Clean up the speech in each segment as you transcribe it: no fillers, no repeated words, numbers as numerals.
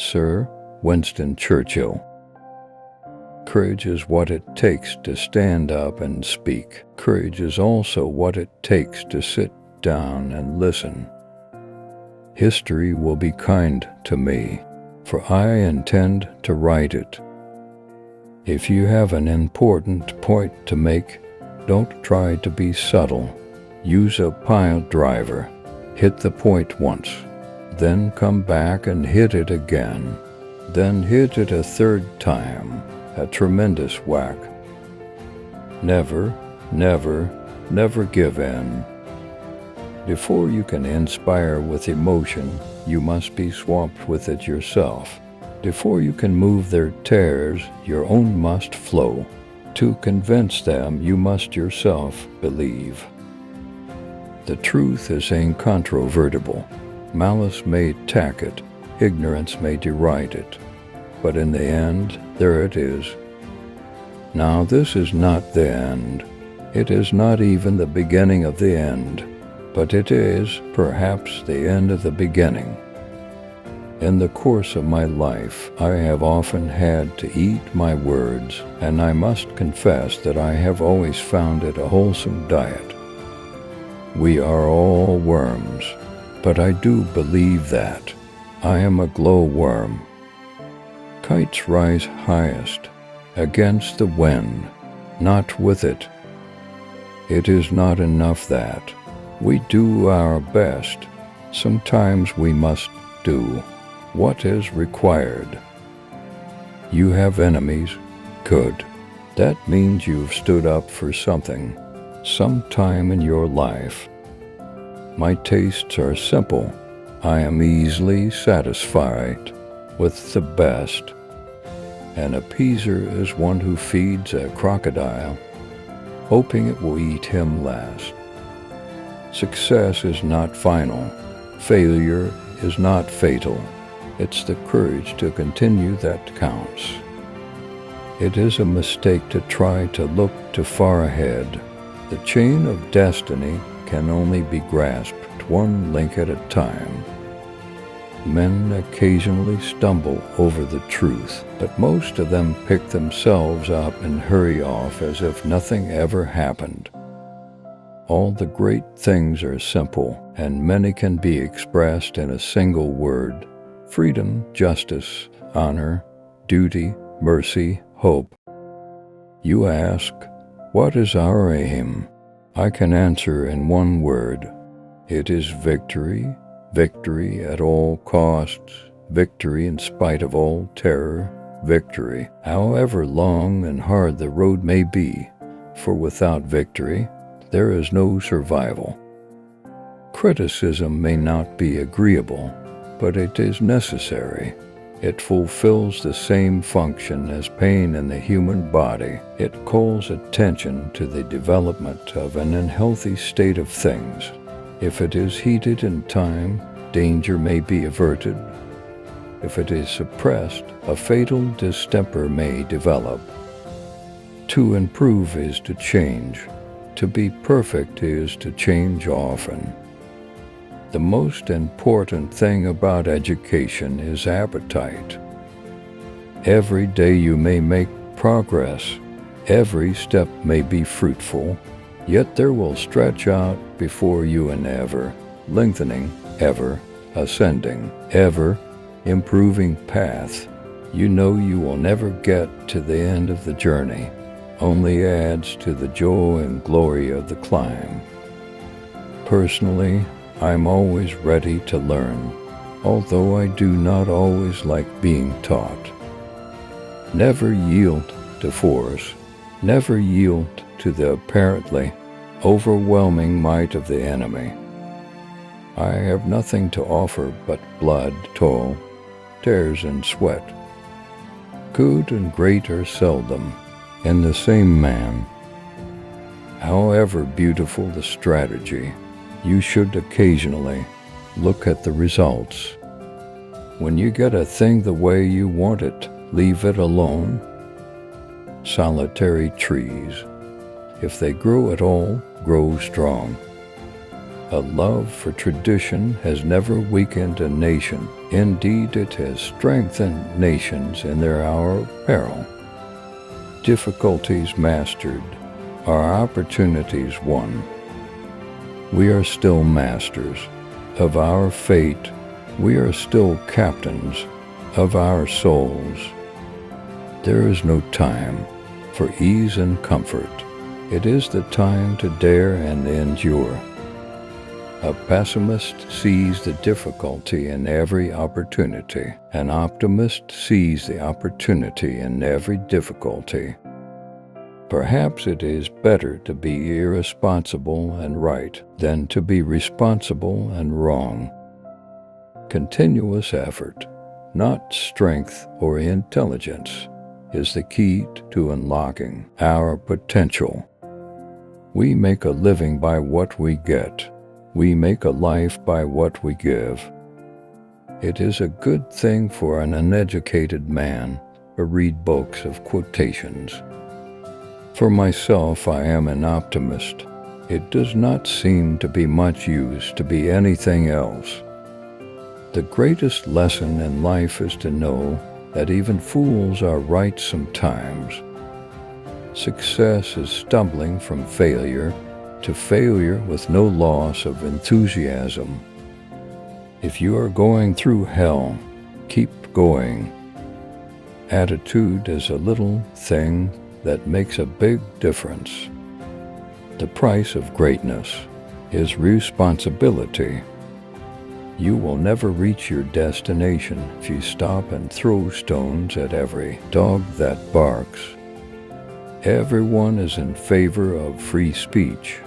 Sir Winston Churchill. Courage is what it takes to stand up and speak. Courage is also what it takes to sit down and listen. History will be kind to me, for I intend to write it. If you have an important point to make, don't try to be subtle. Use a pile driver. Hit the point once, then come back and hit it again. Then hit it a third time, a tremendous whack. Never, never, never give in. Before you can inspire with emotion, you must be swamped with it yourself. Before you can move their tears, your own must flow. To convince them, you must yourself believe. The truth is incontrovertible. Malice may attack it, ignorance may deride it, but in the end, there it is. Now this is not the end. It is not even the beginning of the end, but it is, perhaps, the end of the beginning. In the course of my life, I have often had to eat my words, and I must confess that I have always found it a wholesome diet. We are all worms, but I do believe that. I am a glowworm. Kites rise highest, against the wind, not with it. It is not enough that we do our best. Sometimes we must do what is required. You have enemies? Good. That means you've stood up for something, sometime in your life. My tastes are simple. I am easily satisfied with the best. An appeaser is one who feeds a crocodile, hoping it will eat him last. Success is not final. Failure is not fatal. It's the courage to continue that counts. It is a mistake to try to look too far ahead. The chain of destiny can only be grasped one link at a time. Men occasionally stumble over the truth, but most of them pick themselves up and hurry off as if nothing ever happened. All the great things are simple, and many can be expressed in a single word: freedom, justice, honor, duty, mercy, hope. You ask, what is our aim? I can answer in one word. It is victory, victory at all costs, victory in spite of all terror, victory, however long and hard the road may be, for without victory, there is no survival. Criticism may not be agreeable, but it is necessary. It fulfills the same function as pain in the human body. It calls attention to the development of an unhealthy state of things. If it is heeded in time, danger may be averted. If it is suppressed, a fatal distemper may develop. To improve is to change. To be perfect is to change often. The most important thing about education is appetite. Every day you may make progress. Every step may be fruitful, yet there will stretch out before you an ever lengthening, ever ascending, ever improving path. You know you will never get to the end of the journey. Only adds to the joy and glory of the climb. Personally, I'm always ready to learn, although I do not always like being taught. Never yield to force. Never yield to the apparently overwhelming might of the enemy. I have nothing to offer but blood, toil, tears, and sweat. Good and great are seldom in the same man. However beautiful the strategy, you should occasionally look at the results. When you get a thing the way you want it, leave it alone. Solitary trees, if they grow at all, grow strong. A love for tradition has never weakened a nation. Indeed, it has strengthened nations in their hour of peril. Difficulties mastered are opportunities won. We are still masters of our fate. We are still captains of our souls. There is no time for ease and comfort. It is the time to dare and endure. A pessimist sees the difficulty in every opportunity. An optimist sees the opportunity in every difficulty. Perhaps it is better to be irresponsible and right than to be responsible and wrong. Continuous effort, not strength or intelligence, is the key to unlocking our potential. We make a living by what we get. We make a life by what we give. It is a good thing for an uneducated man to read books of quotations. For myself, I am an optimist. It does not seem to be much use to be anything else. The greatest lesson in life is to know that even fools are right sometimes. Success is stumbling from failure to failure with no loss of enthusiasm. If you are going through hell, keep going. Attitude is a little thing that makes a big difference. The price of greatness is responsibility. You will never reach your destination if you stop and throw stones at every dog that barks. Everyone is in favor of free speech.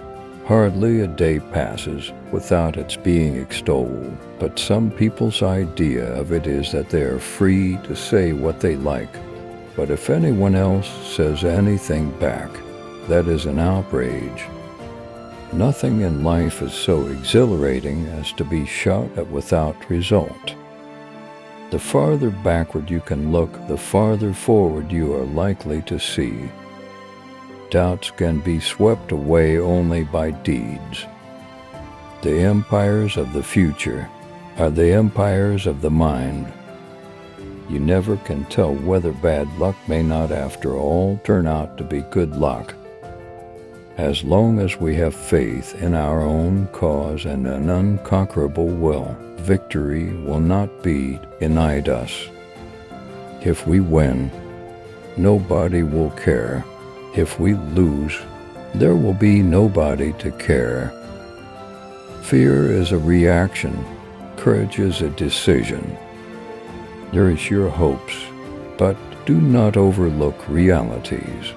Hardly a day passes without its being extolled, but some people's idea of it is that they are free to say what they like. But if anyone else says anything back, that is an outrage. Nothing in life is so exhilarating as to be shot at without result. The farther backward you can look, the farther forward you are likely to see. Doubts can be swept away only by deeds. The empires of the future are the empires of the mind. You never can tell whether bad luck may not after all turn out to be good luck. As long as we have faith in our own cause and an unconquerable will, victory will not be denied us. If we win, nobody will care. If we lose, there will be nobody to care. Fear is a reaction. Courage is a decision. Nourish your hopes, but do not overlook realities.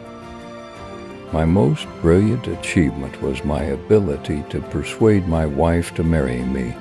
My most brilliant achievement was my ability to persuade my wife to marry me.